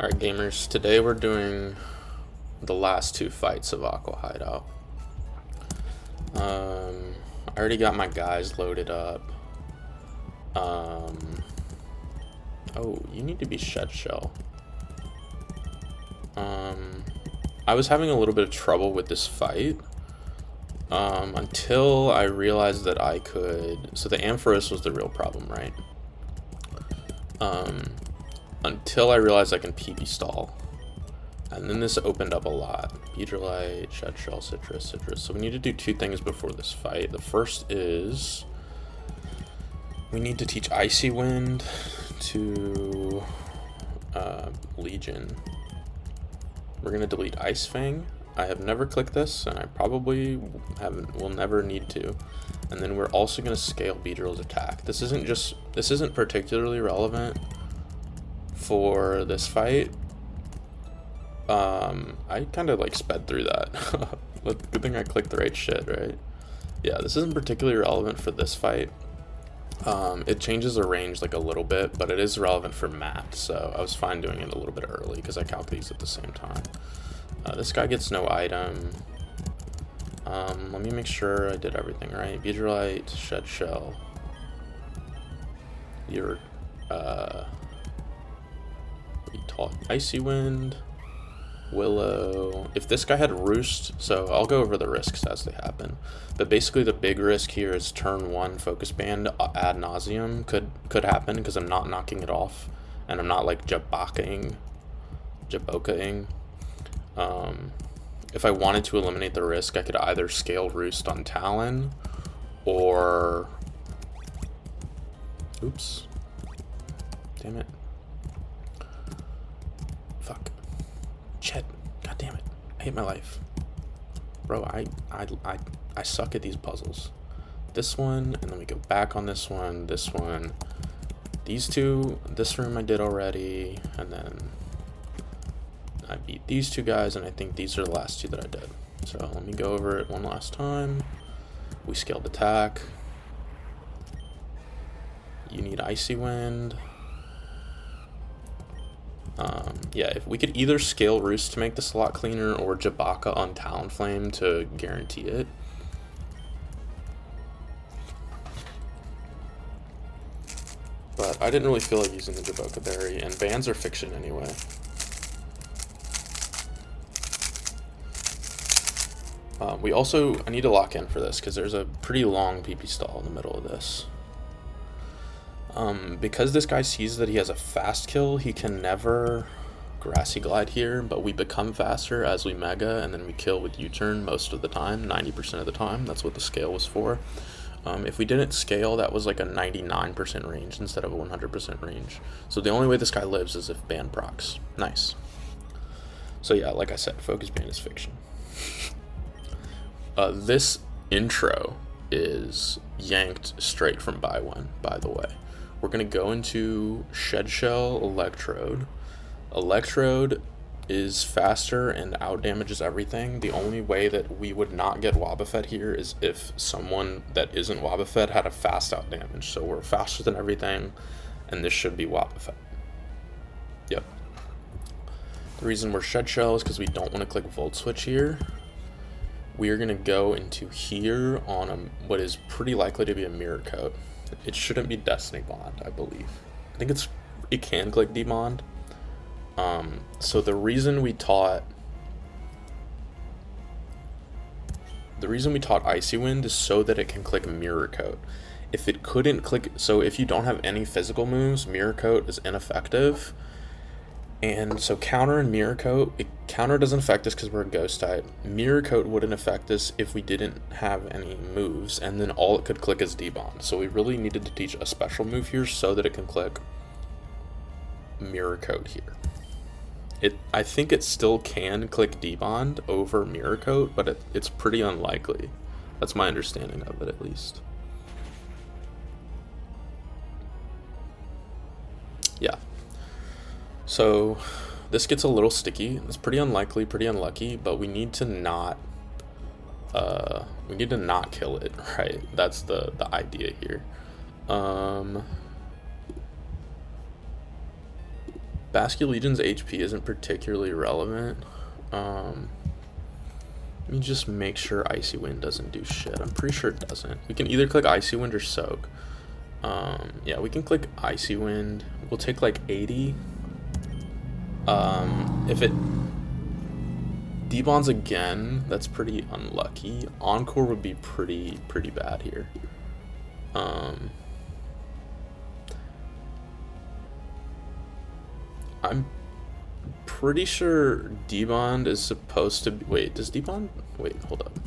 Alright gamers, today we're doing the last two fights of Aqua Hideout. I already got my guys loaded up. Oh, you need to be Shed Shell. I was having a little bit of trouble with this fight until I realized that I could. So the Ampharos was the real problem, right? Until I realized I can PP stall. And then this opened up a lot. Beedrillite, Shed Shell, Citrus. So we need to do two things before this fight. The first is we need to teach Icy Wind to Legion. We're gonna delete Ice Fang. I have never clicked this, and I probably will never need to. And then we're also gonna scale Beedrill's attack. This isn't particularly relevant for this fight. I kind of like sped through that. Good thing I clicked the right shit, right? Yeah, this isn't particularly relevant for this fight. It changes the range like a little bit, but it is relevant for Matt, so I was fine doing it a little bit early because I calc these at the same time. This guy gets no item. Let me make sure I did everything right. Beedrillite, Shed Shell. Your Icy Wind, Willow. If this guy had Roost, so I'll go over the risks as they happen. But basically the big risk here is turn 1 Focus Band ad nauseum could happen because I'm not knocking it off and I'm not like jabokaing. If I wanted to eliminate the risk, I could either scale Roost on Talon or oops. Damn it. Fuck. Shit. God damn it. I hate my life. Bro, I suck at these puzzles. This one, and then we go back on this one, These two, this room I did already, and then I beat these two guys, and I think these are the last two that I did. So let me go over it one last time. We scaled attack. You need Icy Wind. Yeah, if we could either scale Roost to make this a lot cleaner or Jabaka on Talonflame to guarantee it. But I didn't really feel like using the Jabaka Berry, and bans are fiction anyway. I need to lock in for this because there's a pretty long PP stall in the middle of this. Because this guy sees that he has a fast kill, he can never Grassy Glide here, but we become faster as we mega, and then we kill with U-turn most of the time, 90% of the time. That's what the scale was for. If we didn't scale, that was like a 99% range instead of a 100% range. So the only way this guy lives is if ban procs. Nice. So yeah, like I said, Focus Band is fiction. This intro is yanked straight from Buy One, by the way. We're going to go into Shed Shell Electrode. Electrode is faster and out damages everything. The only way that we would not get Wobbuffet here is if someone that isn't Wobbuffet had a fast out damage. So we're faster than everything, and this should be Wobbuffet. Yep. The reason we're Shed Shell is because we don't want to click Volt Switch here. We are going to go into here on what is pretty likely to be a Mirror Coat. It shouldn't be Destiny Bond, I believe. I think it can click Debond. So the reason we taught Icy Wind is so that it can click Mirror Coat. If it couldn't click, so if you don't have any physical moves, Mirror Coat is ineffective. And so Counter and Mirror Coat, Counter doesn't affect us because we're a Ghost type. Mirror Coat wouldn't affect us if we didn't have any moves, and then all it could click is Debond. So we really needed to teach a special move here so that it can click Mirror Coat here. I think it still can click Debond over Mirror Coat, but it's pretty unlikely. That's my understanding of it, at least. Yeah. So this gets a little sticky. It's pretty unlikely, pretty unlucky, but we need to not kill it, right? That's the idea here. Basket Legion's HP isn't particularly relevant. Let me just make sure Icy Wind doesn't do shit. I'm pretty sure it doesn't. We can either click Icy Wind or Soak. Yeah, we can click Icy Wind. We'll take like 80. If it debonds again, that's pretty unlucky. Encore would be pretty bad here. I'm pretty sure debond is supposed to be, wait, does debond, wait, hold up.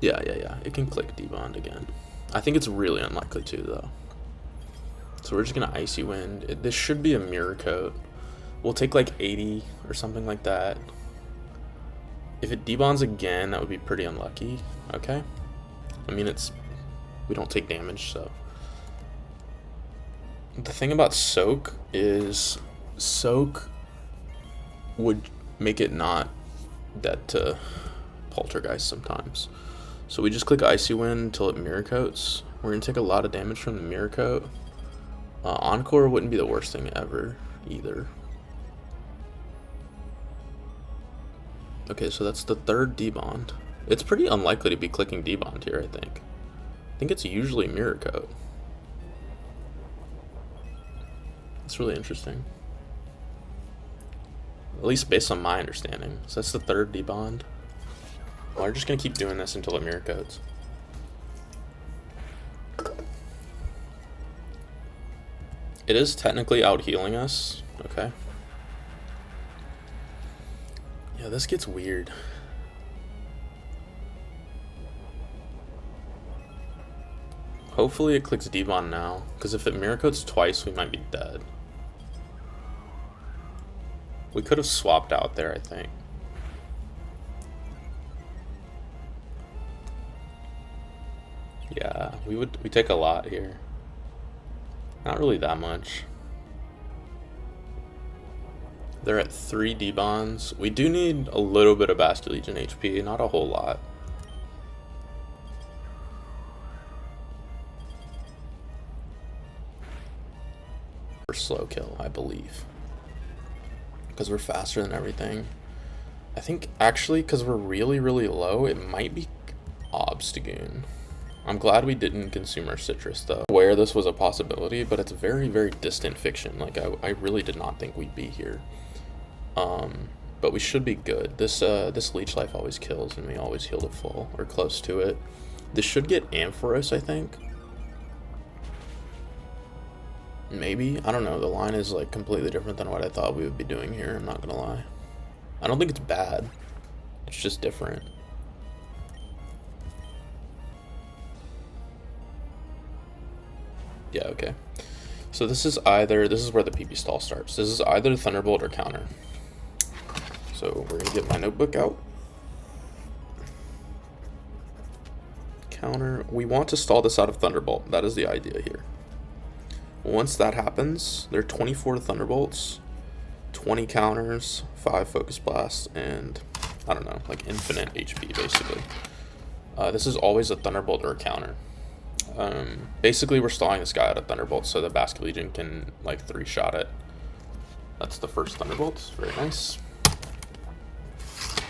Yeah, it can click debond again. I think it's really unlikely to though. So we're just gonna Icy Wind. This should be a mirror coat. We'll take like 80 or something like that. If it debonds again, that would be pretty unlucky. Okay. I mean, we don't take damage, so. The thing about Soak is Soak would make it not dead to Poltergeist sometimes. So we just click Icy Wind until it mirror coats. We're gonna take a lot of damage from the mirror coat. Encore wouldn't be the worst thing ever either. Okay, so that's the third debond. It's pretty unlikely to be clicking debond here, I think. I think it's usually mirror coat. It's really interesting. At least based on my understanding. So that's the third debond. Well, we're just gonna keep doing this until it mirror coats. It is technically out healing us. Okay. Yeah, this gets weird. Hopefully it clicks debond now, because if it mirror coats twice, we might be dead. We could have swapped out there, I think. Yeah, we take a lot here. Not really that much. They're at 3 debonds. We do need a little bit of Basket Legion HP, not a whole lot. For slow kill, I believe. Because we're faster than everything. I think actually, because we're really low, it might be Obstagoon. I'm glad we didn't consume our citrus though. Aware this was a possibility, but it's very distant fiction. Like I really did not think we'd be here. But we should be good. This leech life always kills, and we always heal to full or close to it. This should get Ampharos, I think. Maybe, I don't know. The line is like completely different than what I thought we would be doing here. I'm not gonna lie. I don't think it's bad. It's just different. Yeah, okay. So this is where the PP stall starts. This is either Thunderbolt or counter. So we're gonna get my notebook out. Counter. We want to stall this out of Thunderbolt. That is the idea here. Once that happens, there are 24 Thunderbolts, 20 counters, 5 Focus Blasts, and I don't know, like infinite HP basically. This is always a Thunderbolt or a counter. Basically we're stalling this guy out of Thunderbolt so the Basket Legion can like 3-shot it. That's the first Thunderbolt. Very nice.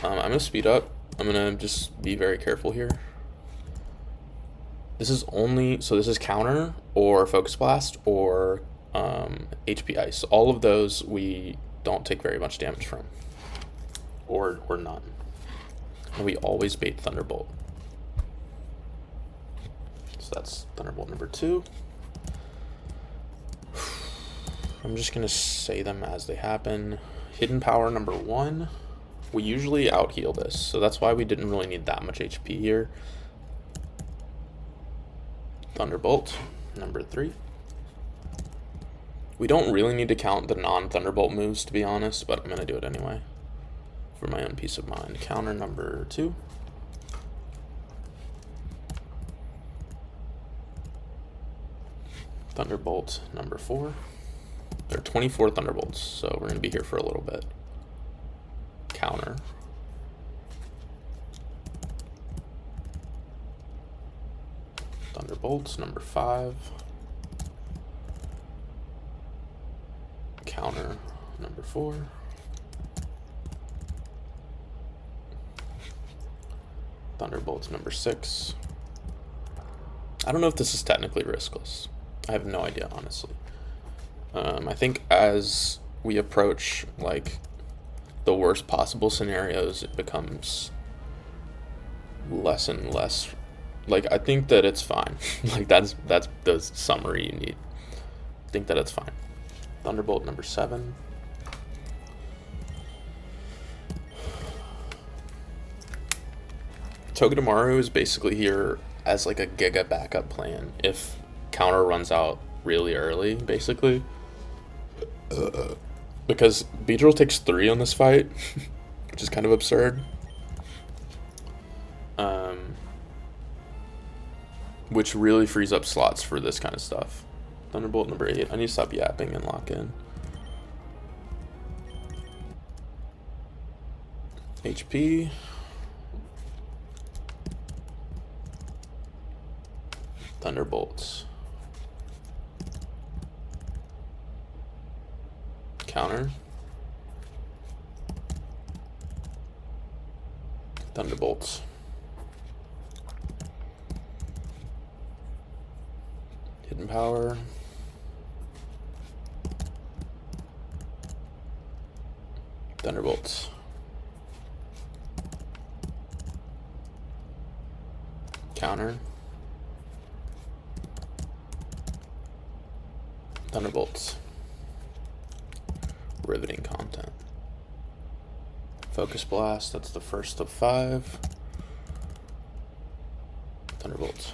I'm gonna speed up. I'm gonna just be very careful here. This is this is counter or Focus Blast or HP Ice. All of those we don't take very much damage from. Or none. And we always bait Thunderbolt. So that's Thunderbolt number 2. I'm just gonna say them as they happen. Hidden Power number 1. We usually out heal this, so that's why we didn't really need that much HP here. Thunderbolt number 3. We don't really need to count the non-Thunderbolt moves, to be honest, but I'm gonna do it anyway for my own peace of mind. Counter number 2. Thunderbolt number 4. There are 24 Thunderbolts, so we're gonna be here for a little bit. Counter. Thunderbolts number 5. Counter number 4. Thunderbolts number 6. I don't know if this is technically riskless. I have no idea, honestly. I think as we approach like the worst possible scenarios, it becomes less and less. Like, I think that it's fine. Like, that's the summary you need. I think that it's fine. Thunderbolt number 7. Togedemaru is basically here as like a Giga backup plan if counter runs out really early, basically. Because Beedrill takes 3 on this fight, which is kind of absurd. Which really frees up slots for this kind of stuff. Thunderbolt number 8. I need to stop yapping and lock in. HP. Thunderbolts. Counter. Thunderbolts. Hidden power. Thunderbolts. Counter. Thunderbolts. Riveting content. Focus Blast, that's the first of 5. Thunderbolts.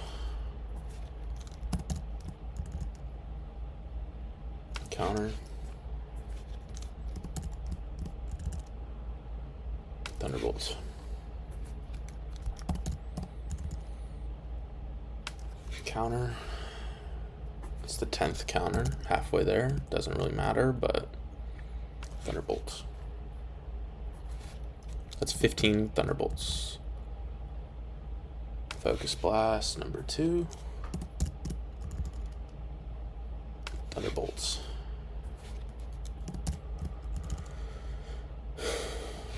Counter. Thunderbolts. Counter. It's the 10th counter, halfway there. Doesn't really matter, but Thunderbolts. That's 15 Thunderbolts. Focus Blast number 2. Thunderbolts.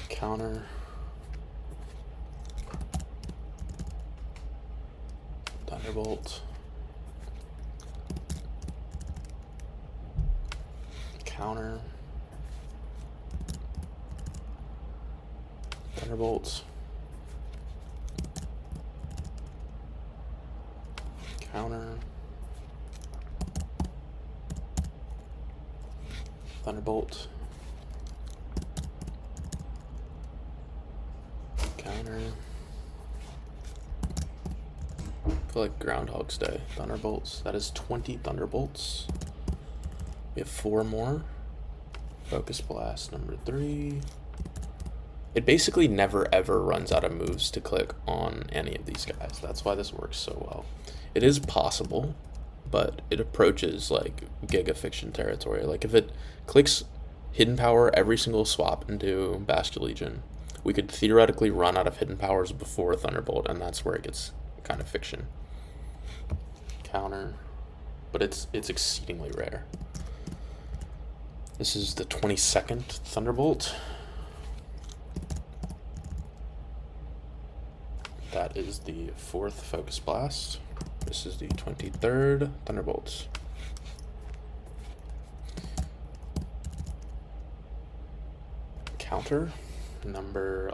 Counter. Thunderbolt. Counter. Thunderbolts. Counter. Thunderbolt. Counter. I feel like Groundhog's Day. Thunderbolts. That is 20 Thunderbolts. We have 4 more. Focus Blast number 3. It basically never ever runs out of moves to click on any of these guys. That's why this works so well. It is possible, but it approaches like Giga Fiction territory. Like if it clicks Hidden Power every single swap into Bastion Legion, we could theoretically run out of Hidden Powers before Thunderbolt, and that's where it gets kind of fiction. Counter, but it's exceedingly rare. This is the 22nd Thunderbolt. That is the 4th Focus Blast. This is the 23rd Thunderbolt. Counter number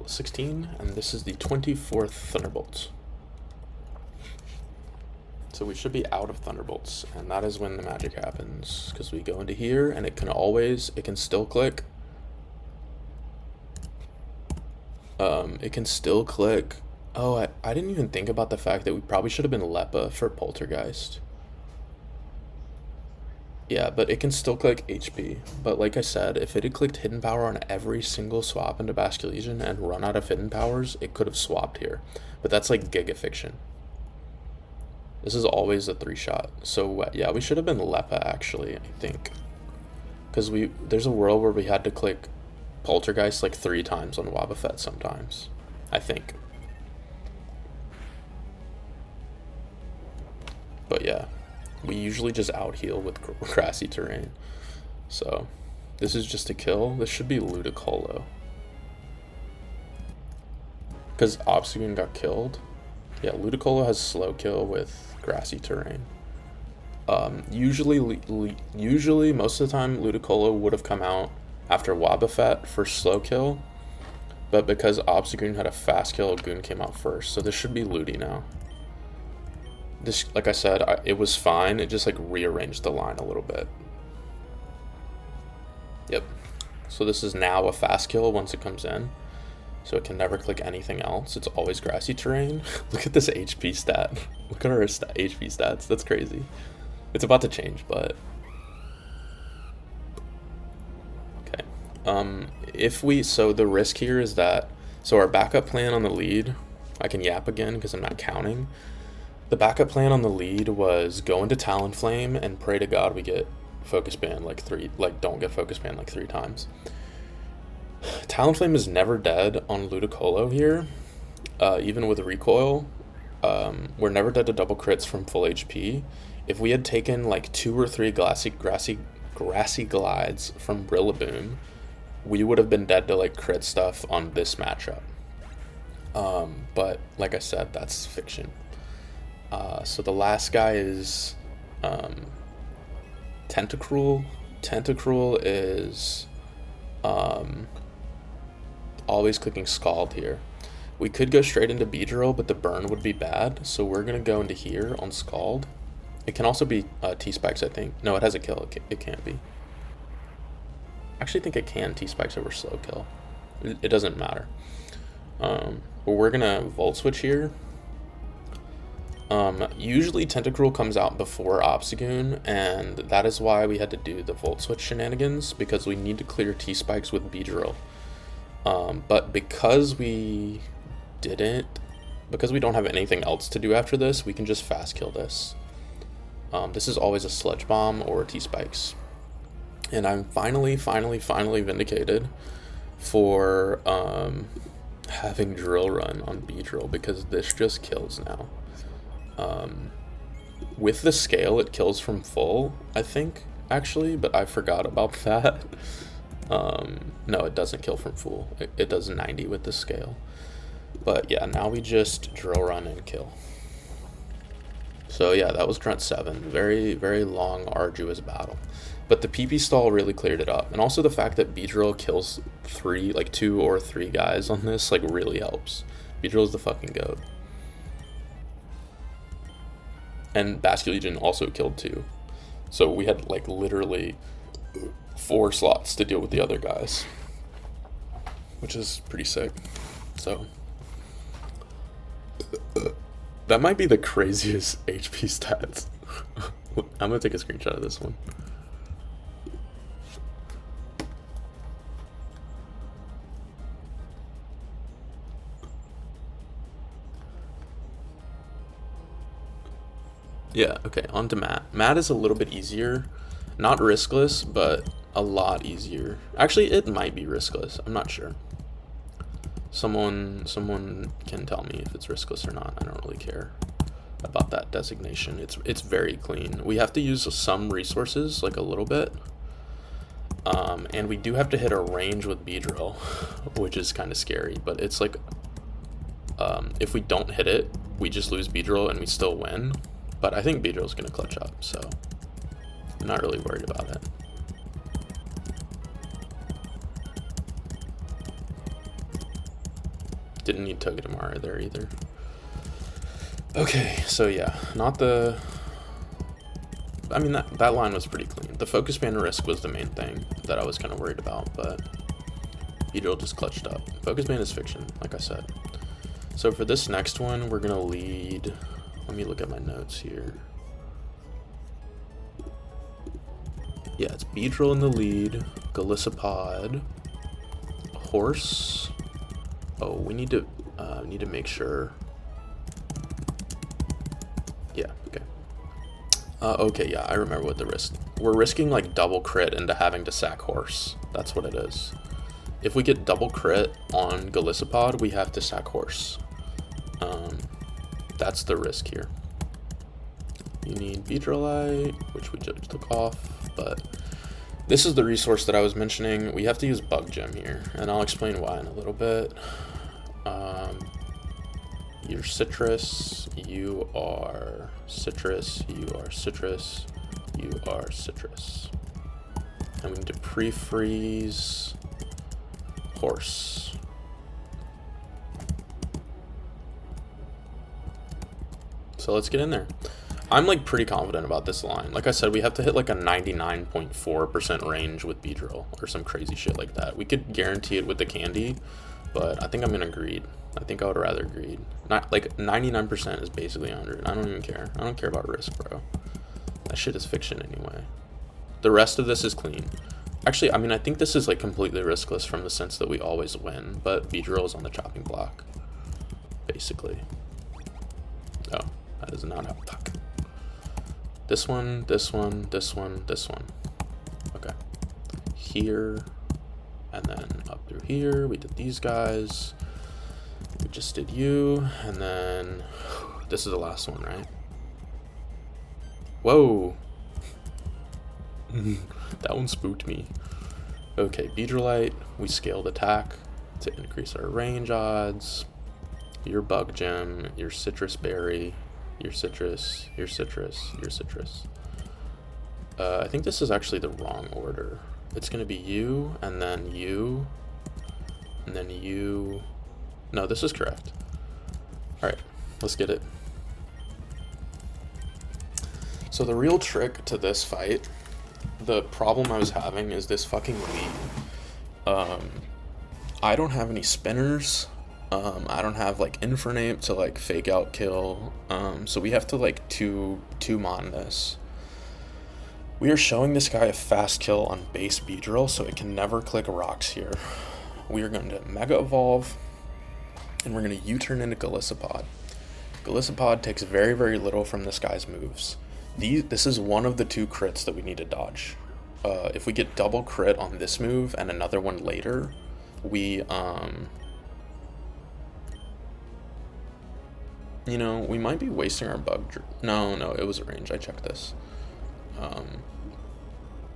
16, and this is the 24th Thunderbolt. So we should be out of Thunderbolts, and that is when the magic happens, because we go into here, and it can still click. It can still click. Oh, I didn't even think about the fact that we probably should have been Lepa for Poltergeist. Yeah, but it can still click HP. But like I said, if it had clicked Hidden Power on every single swap into Bastion Legion and run out of Hidden Powers, it could have swapped here. But that's like Giga Fiction. This is always a 3-shot. So yeah, we should have been Lepa actually, I think. Because there's a world where we had to click Poltergeist like 3 times on Wobbuffet sometimes, I think. But yeah, we usually just out heal with grassy terrain. So this is just a kill. This should be Ludicolo. Because Obstagoon got killed. Yeah, Ludicolo has slow kill with grassy terrain. Usually, most of the time, Ludicolo would have come out after Wobbuffet for slow kill. But because Obstagoon had a fast kill, Goon came out first. So this should be Ludi now. This, like I said, it was fine. It just like rearranged the line a little bit. Yep. So this is now a fast kill once it comes in. So it can never click anything else. It's always grassy terrain. Look at this HP stat. Look at our HP stats. That's crazy. It's about to change, but... Okay. So the risk here is that... So our backup plan on the lead... I can yap again because I'm not counting. The backup plan on the lead was go into Talonflame and pray to God we get Focus Band don't get Focus Band like 3 times. Talonflame is never dead on Ludicolo here, even with recoil. We're never dead to double crits from full HP. If we had taken like 2 or 3 grassy glides from Rillaboom, we would have been dead to like crit stuff on this matchup. But like I said, that's fiction. So the last guy is Tentacruel. Tentacruel is always clicking Scald here. We could go straight into Beedrill, but the burn would be bad, so we're gonna go into here on Scald. It can also be T-Spikes, I think. No, it has a kill. It can't be. I actually think it can T-Spikes over slow kill. It doesn't matter. But we're gonna Volt Switch here. Usually Tentacruel comes out before Obstagoon, and that is why we had to do the Volt Switch shenanigans, because we need to clear T-Spikes with Beedrill. But because we don't have anything else to do after this, we can just fast kill this. This is always a Sludge Bomb or T-Spikes. And I'm finally vindicated for having Drill Run on Beedrill, because this just kills now. With the scale, it kills from full, I think, actually, but I forgot about that. No, it doesn't kill from full. It does 90 with the scale. But yeah, now we just Drill Run and kill. So yeah, that was Grunt 7. Very, very long, arduous battle. But the PP stall really cleared it up. And also the fact that Beedrill kills 2 or 3 guys on this, like, really helps. Beedrill is the fucking goat. And Basculegion also killed 2. So we had, like, literally 4 slots to deal with the other guys, which is pretty sick. So that might be the craziest HP stats. I'm gonna take a screenshot of this one. Yeah, okay, on to Matt. Matt is a little bit easier. Not riskless, but a lot easier. Actually, it might be riskless. I'm not sure. Someone can tell me if it's riskless or not. I don't really care about that designation. It's very clean. We have to use some resources, like a little bit. And we do have to hit a range with Beedrill, which is kind of scary, but it's like, if we don't hit it, we just lose Beedrill and we still win. But I think Beedrill's gonna clutch up, so I'm not really worried about it. Didn't need Togedemaru there either. Okay, so yeah, I mean, that line was pretty clean. The Focus Band risk was the main thing that I was kind of worried about, but Beedrill just clutched up. Focus Band is fiction, like I said. So for this next one, we're gonna lead. Let me look at my notes here. Yeah, it's Beedrill in the lead, Golisopod, Horse. Oh, we need to make sure. Yeah, okay. Okay, yeah, I remember what the risk. We're risking like double crit into having to sack Horse. That's what it is. If we get double crit on Golisopod, we have to sack Horse. That's the risk here. You need Beedrillite, which we just took off, but This is the resource that I was mentioning. We have to use bug gem here, and I'll explain why in a little bit. You're citrus, you are citrus, you are citrus, you are citrus. And we need to pre-freeze horse. So let's get in there. I'm like pretty confident about this line. Like I said, we have to hit like a 99.4% range with Beedrill or some crazy shit like that. We could guarantee it with the candy, but I think I'm gonna greed. I think I would rather greed. Not like 99% is basically 100. I don't even care. I don't care about risk, bro. That shit is fiction anyway. The rest of this is clean. Actually, I mean, I think this is like completely riskless from the sense that we always win, but Beedrill is on the chopping block, basically. Oh, that is not how. Fuck. This one, this one, this one, this one. Okay. Here, and then up through here, we did these guys. We just did you, and then this is the last one, right? Whoa. That one spooked me. Okay, Beedrillite, we scaled attack to increase our range odds. Your bug gem, your citrus berry, your citrus, your citrus, your citrus. I think this is actually the wrong order. It's gonna be you, and then you, and then you. No, this is correct. All right, let's get it. So the real trick to this fight, the problem I was having is this fucking lead. I don't have any spinners. I don't have like Infernape to like fake out kill. So we have to like two-mon this. We are showing this guy a fast kill on base Beedrill, so it can never click rocks here. We are going to Mega Evolve, and we're going to U-turn into Golisopod. Golisopod takes very, very little from this guy's moves. This is one of the 2 crits that we need to dodge. If we get double crit on this move and another one later, we, you know, we might be wasting our bug. No, it was a range. I checked this.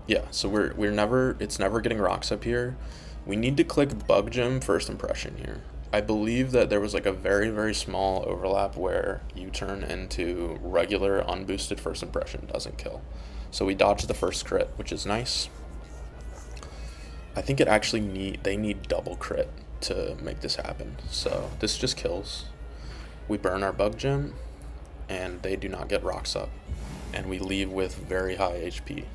Yeah, so we're never, it's never getting rocks up here. We need to click bug gem first impression here. I believe that there was like a very, very small overlap where you turn into regular unboosted first impression doesn't kill. So we dodged the first crit, which is nice. I think it actually they need double crit to make this happen. So this just kills. We burn our bug gem, and they do not get rocks up, and we leave with very high HP.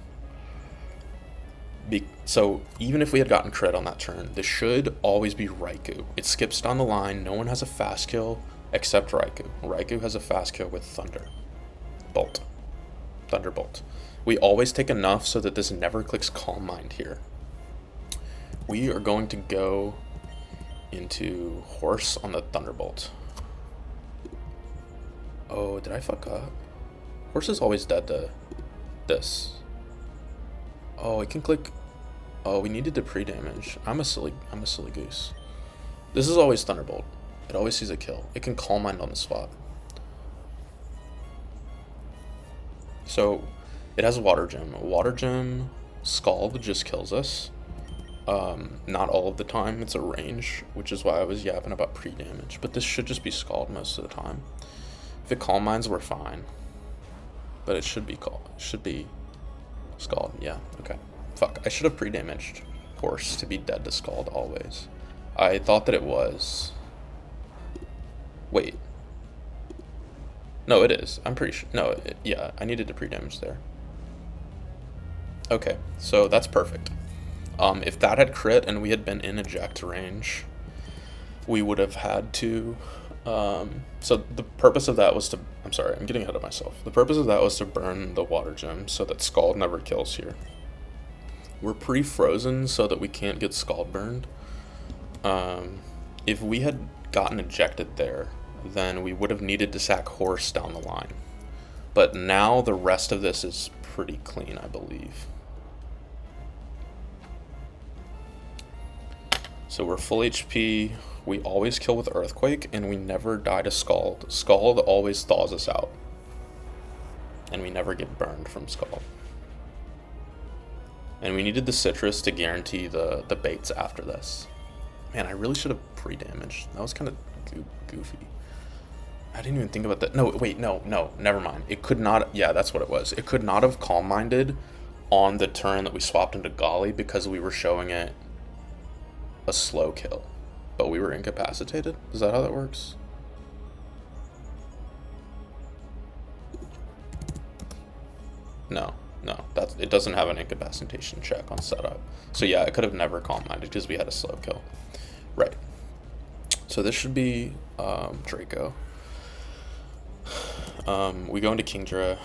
So even if we had gotten crit on that turn, this should always be Raikou. It skips down the line. No one has a fast kill except Raikou. Raikou has a fast kill with Thunderbolt. We always take enough so that this never clicks Calm Mind here. We are going to go into Horse on the Thunderbolt. Oh, did I fuck up? Horse is always dead to this. Oh, it can click. Oh, we needed to pre-damage. I'm a silly goose. This is always Thunderbolt. It always sees a kill. It can Calm Mind on the spot. So it has a Water Gem. Water Gem Scald just kills us. Not all of the time. It's a range, which is why I was yapping about pre-damage. But this should just be Scald most of the time. If it Calm Minds, we're fine. But it should be Scald. Yeah, okay. Fuck, I should have pre-damaged Horse to be dead to Scald always. I thought that it was. Wait. No, it is. I'm pretty sure. No, yeah, I needed to pre-damage there. Okay, so that's perfect. If that had crit and we had been in eject range, we would have had to. So the purpose of that was to. I'm sorry, I'm getting ahead of myself. The purpose of that was to burn the Water Gem so that Scald never kills here. We're pre-frozen so that we can't get Scald burned. If we had gotten ejected there, then we would have needed to sack Horse down the line. But now the rest of this is pretty clean, I believe. So we're full HP, we always kill with Earthquake, and we never die to Scald. Scald always thaws us out. And we never get burned from Scald. And we needed the citrus to guarantee the baits after this. Man, I really should have pre-damaged. That was kind of goofy. I didn't even think about that. No, wait, no, never mind. It could not, yeah, that's what it was. It could not have calm-minded on the turn that we swapped into Golly because we were showing it a slow kill. But we were incapacitated? Is that how that works? No, it doesn't have an incapacitation check on setup. So yeah, it could have never calm-minded because we had a slow kill. Right. So this should be Draco. We go into Kingdra.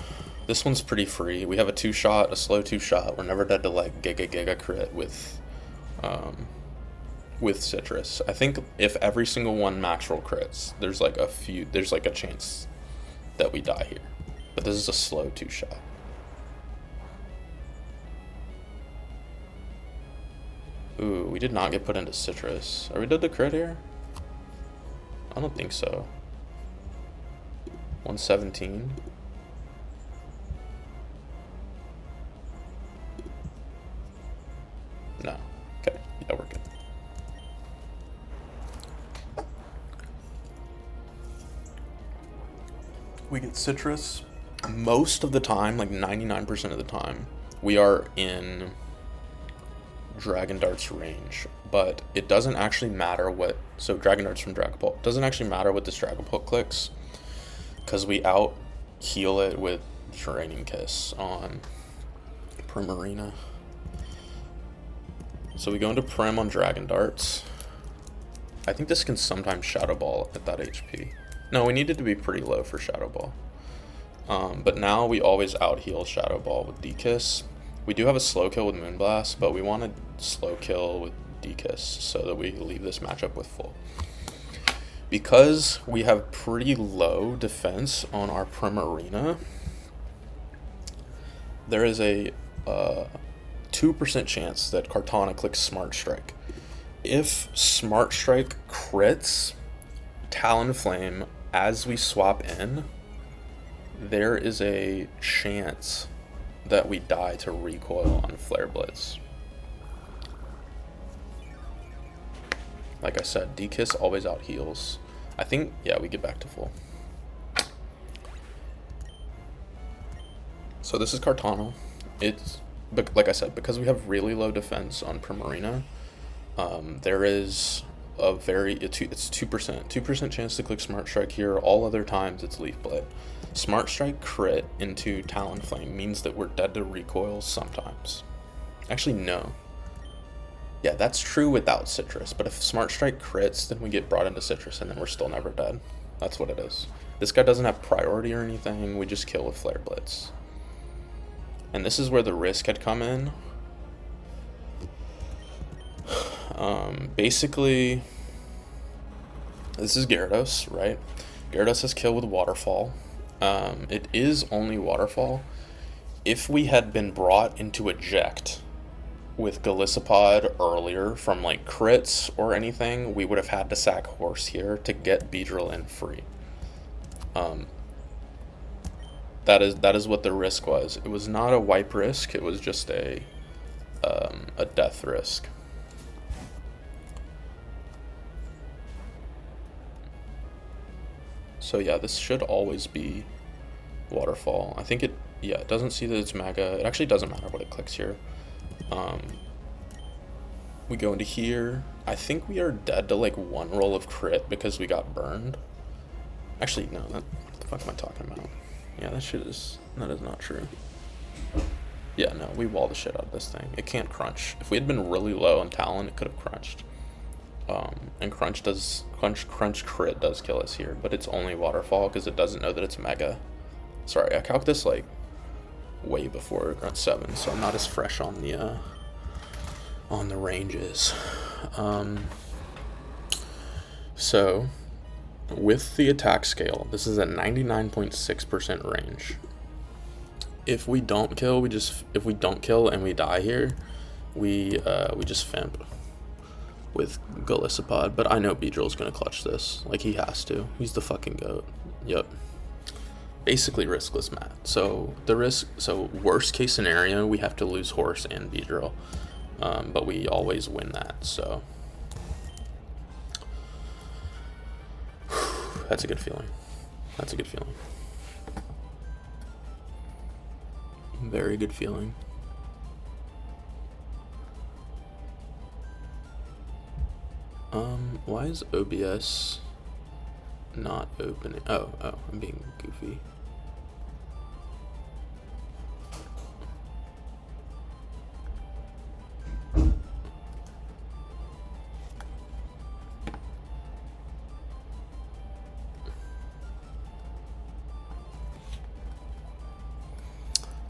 This one's pretty free. We have a 2-shot, a slow 2-shot. We're never dead to like giga crit with citrus. I think if every single one max roll crits, there's like a chance that we die here. But this is a slow 2-shot. Ooh, we did not get put into citrus. Are we dead to crit here? I don't think so. 117. No. Okay. Yeah, we're good. We get citrus. Most of the time, like 99% of the time, we are in Dragon Dart's range, but it doesn't actually matter what, so Dragon Dart's from Dragapult, doesn't actually matter what this Dragapult clicks, because we out heal it with Draining Kiss on Primarina. So we go into Prim on Dragon Darts. I think this can sometimes Shadow Ball at that HP. No, we needed to be pretty low for Shadow Ball. But now we always out heal Shadow Ball with D-Kiss. We do have a slow kill with Moonblast, but we want to slow kill with D-Kiss so that we leave this matchup with full. Because we have pretty low defense on our Primarina, there is a 2% chance that Kartana clicks Smart Strike. If Smart Strike crits Talonflame as we swap in, there is a chance that we die to recoil on Flare Blitz. Like I said, D-Kiss always out heals. I think, yeah, we get back to full. So this is Kartana. It's, like I said, because we have really low defense on Primarina, there is a it's 2% chance to click Smart Strike here. All other times it's Leaf Blade. Smart Strike crit into Talonflame means that we're dead to recoil sometimes. Actually, no. Yeah, that's true without Citrus, but if Smart Strike crits, then we get brought into Citrus and then we're still never dead. That's what it is. This guy doesn't have priority or anything, we just kill with Flare Blitz. And this is where the risk had come in. Basically, this is Gyarados, right? Gyarados has kill with Waterfall. It is only Waterfall. If we had been brought into Eject with Golisopod earlier from like crits or anything, we would have had to sack Horse here to get Beedrill in free. That is what the risk was. It was not a wipe risk, it was just a death risk. So yeah, this should always be Waterfall. I think it doesn't see that it's Mega. It actually doesn't matter what it clicks here. We go into here. I think we are dead to like one roll of crit because we got burned. Actually, no, what the fuck am I talking about? Yeah, that is not true. Yeah, no, we wall the shit out of this thing. It can't crunch. If we had been really low on Talon, it could have crunched. And crunch crit does kill us here, but it's only Waterfall because it doesn't know that it's Mega. Sorry, I calced this like way before Grunt 7, so I'm not as fresh on the ranges. So with the attack scale, this is a 99.6% range. If we don't kill, if we don't kill and we die here, we just Fimp with Golisopod, but I know Beedrill's gonna clutch this. Like, he has to. He's the fucking GOAT. Yep. basically riskless Matt. So worst case scenario, we have to lose horse and Beedrill, but we always win that. So that's a good feeling. That's a good feeling. Very good feeling. Why is OBS not opening? Oh, I'm being goofy.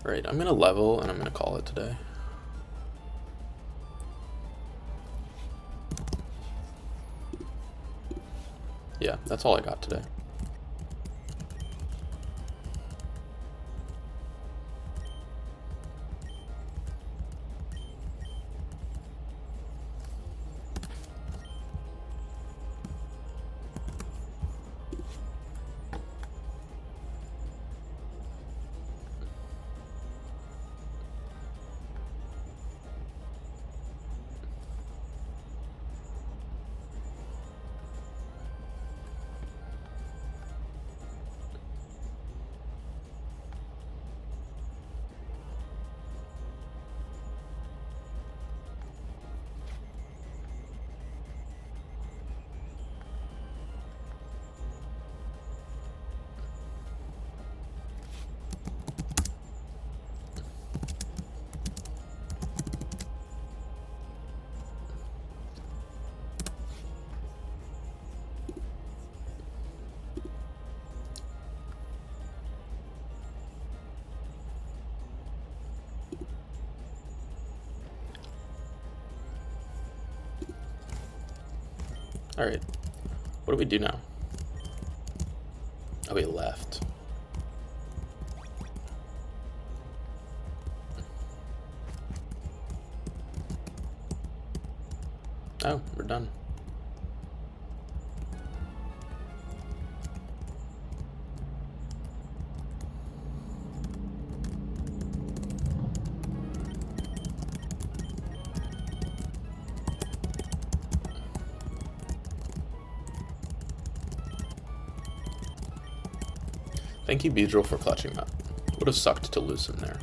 Right, I'm gonna level and I'm gonna call it today. Yeah, that's all I got today. All right, what do we do now? Oh, we left. Oh, we're done. Thank you, Beedrill, for clutching that. Would have sucked to lose him there.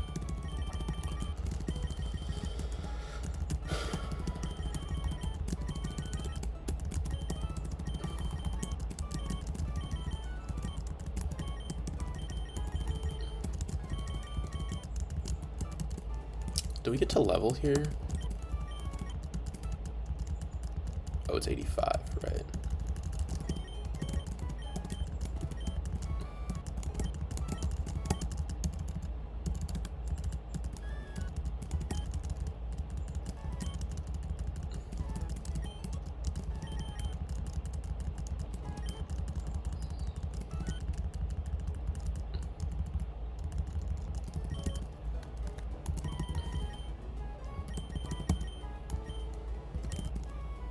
Do we get to level here? Oh, it's 85, right?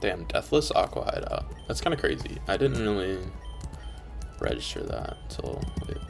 Damn, Deathless Aqua Hideout. That's kind of crazy. I didn't really register that until lately.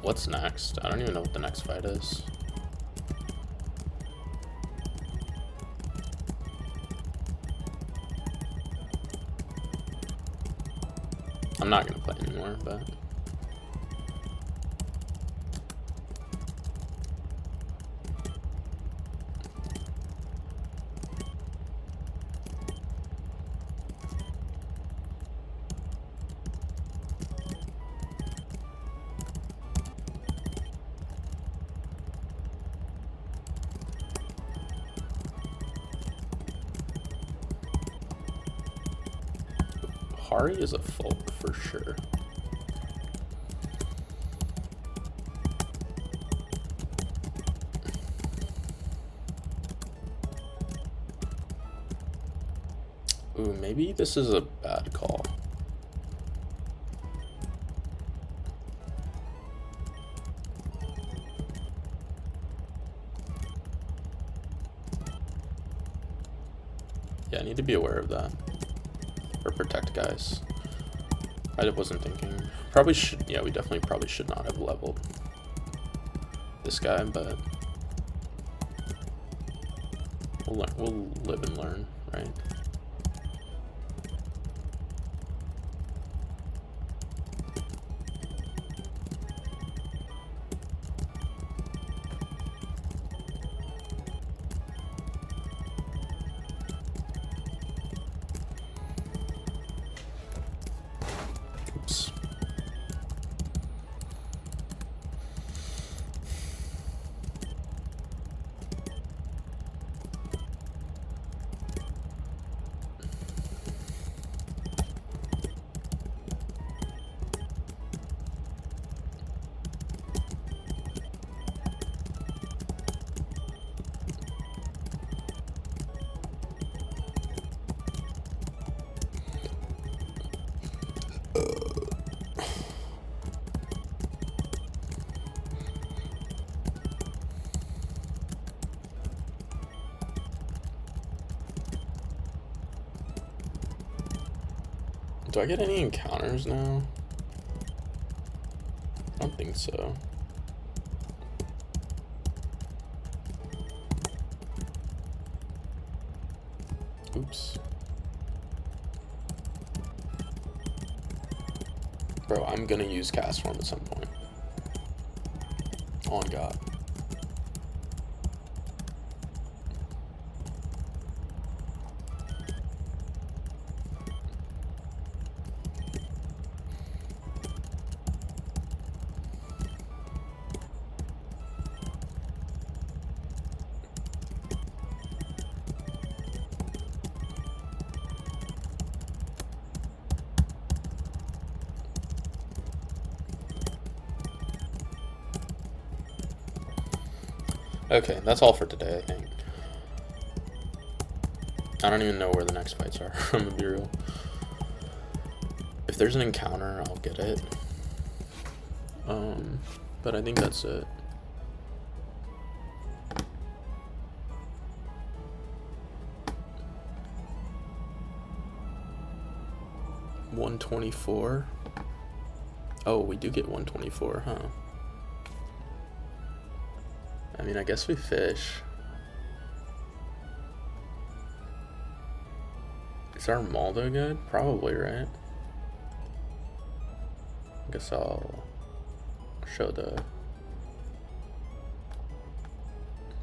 What's next? I don't even know what the next fight is. I'm not gonna play anymore, but Hari is a folk for sure. Ooh, maybe this is a bad call. Yeah, I need to be aware of that. Or protect guys. I wasn't thinking. Probably should, yeah, we definitely probably should not have leveled this guy, but we'll live and learn, right? Oops. Do I get any encounters now? I don't think so. Oops. Bro, I'm gonna use cast form at some point. On God. Okay, that's all for today, I think. I don't even know where the next fights are, I'm gonna be real. If there's an encounter, I'll get it. But I think that's it. $124. Oh, we do get 124, huh? I mean, I guess we fish. Is our Maldo good? Probably, right? I guess I'll show the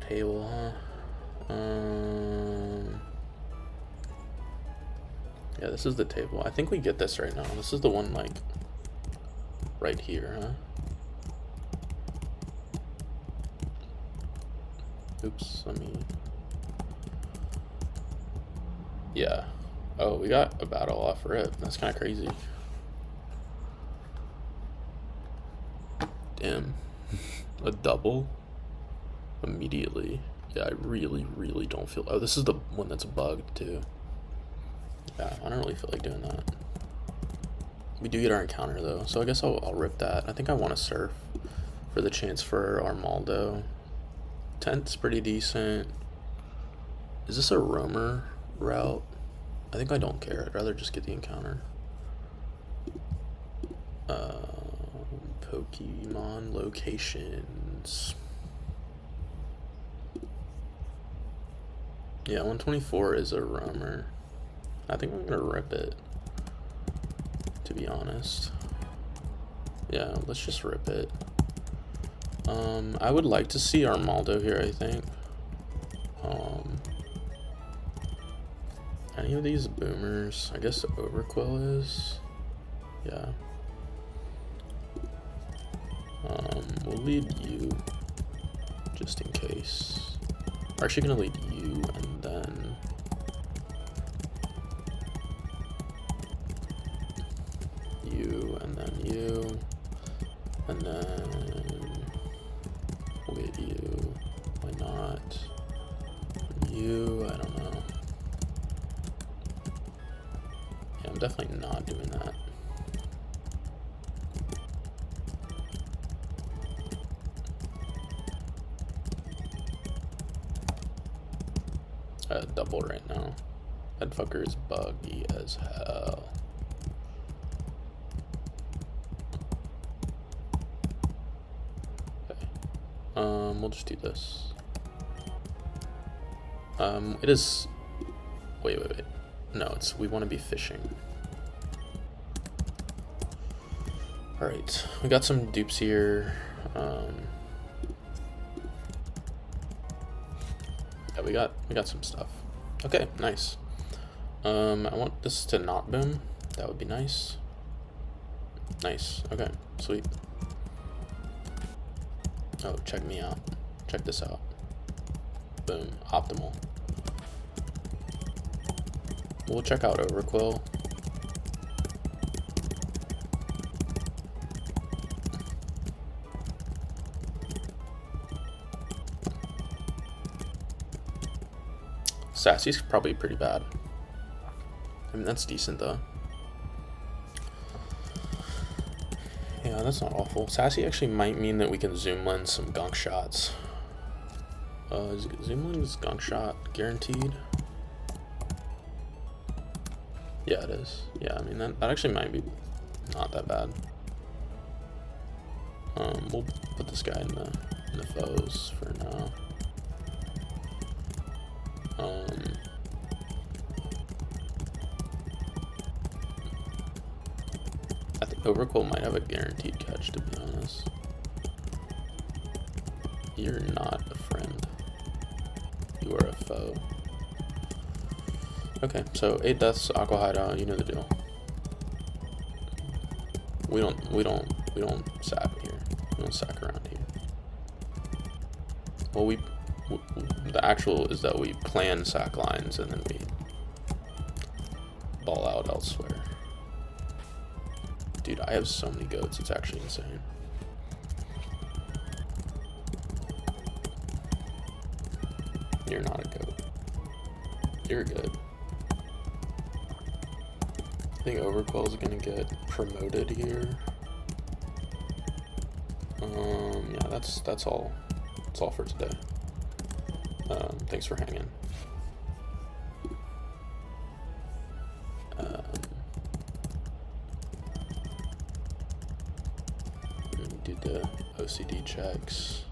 table, huh? Yeah, this is the table. I think we get this right now. This is the one, like, right here, huh? Oops, let me... Yeah. Oh, we got a battle off rip. That's kind of crazy. Damn. A double? Immediately. Yeah, I really, really don't feel... Oh, this is the one that's bugged, too. Yeah, I don't really feel like doing that. We do get our encounter, though, so I guess I'll rip that. I think I want to surf for the chance for Armaldo. 10th's pretty decent. Is this a roamer route? I think I don't care. I'd rather just get the encounter. Pokemon locations. Yeah, 124 is a roamer. I think I'm gonna rip it, to to be honest. Yeah, let's just rip it. I would like to see Armaldo here, I think. Any of these boomers? I guess Overquill is. Yeah. We'll lead you, just in case. We're actually gonna lead you, and then you, and then you, and then we'll get you. Why not? You, I don't know. Yeah, I'm definitely not doing that. Double right now. That fucker is buggy as hell. Okay. We'll just do this. It is. Wait. No, it's. We want to be fishing. All right, we got some dupes here. Yeah, we got some stuff. Okay, nice. I want this to not boom. That would be nice. Nice. Okay, sweet. Oh, check me out. Check this out. Boom. Optimal. We'll check out Overquill. Sassy's probably pretty bad. I mean, that's decent though. Yeah, that's not awful. Sassy actually might mean that we can zoom lens some gunk shots. Is zoom lens gunk shot guaranteed? Yeah, it is. Yeah, I mean that actually might be not that bad. We'll put this guy in the foes for now. I think Overquill might have a guaranteed catch, to be honest. You're not a friend. You are a foe. Okay, so 8 deaths, Aqua Hideout, you know the deal. We don't sack here. We don't sack around here. Well, the actual is that we plan sack lines and then we ball out elsewhere. Dude, I have so many goats, it's actually insane. You're not a goat. You're good. I think Overquill is gonna get promoted here. Yeah, that's all. That's all for today. Thanks for hanging. Let me do the OCD checks.